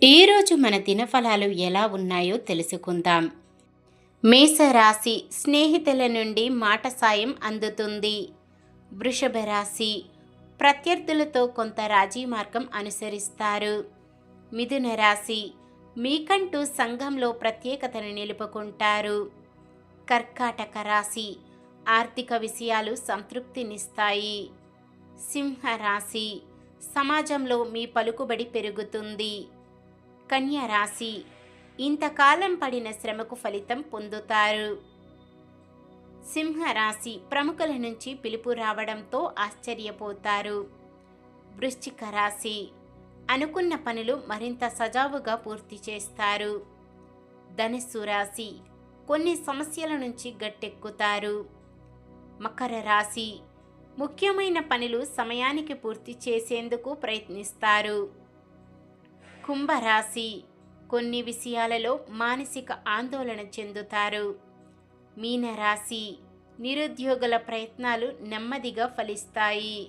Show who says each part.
Speaker 1: ఈరోజు మన దినఫలాలు ఎలా ఉన్నాయో తెలుసుకుందాం. మేషరాశి స్నేహితుల నుండి మాట సాయం అందుతుంది. వృషభ రాశి ప్రత్యర్థులతో కొంత రాజీ మార్గం అనుసరిస్తారు. మిథున రాశి మీకంటూ సంఘంలో ప్రత్యేకతను నిలుపుకుంటారు. కర్కాటక రాశి ఆర్థిక విషయాలు సంతృప్తినిస్తాయి. సింహ రాశి సమాజంలో మీ పలుకుబడి పెరుగుతుంది. కన్యా రాశి ఇంతకాలం పడిన శ్రమకు ఫలితం పొందుతారు. సింహరాశి ప్రముఖుల నుంచి పిలుపు రావడంతో ఆశ్చర్యపోతారు. వృశ్చిక రాశి అనుకున్న పనులు మరింత సజావుగా పూర్తి చేస్తారు. ధనుస్సు రాశి కొన్ని సమస్యల నుంచి గట్టెక్కుతారు. మకర రాశి ముఖ్యమైన పనులు సమయానికి పూర్తి చేసేందుకు ప్రయత్నిస్తారు. కుంభరాశి కొన్ని విషయాలలో మానసిక ఆందోళన చెందుతారు. మీనరాశి నిరుద్యోగుల ప్రయత్నాలు నెమ్మదిగా ఫలిస్తాయి.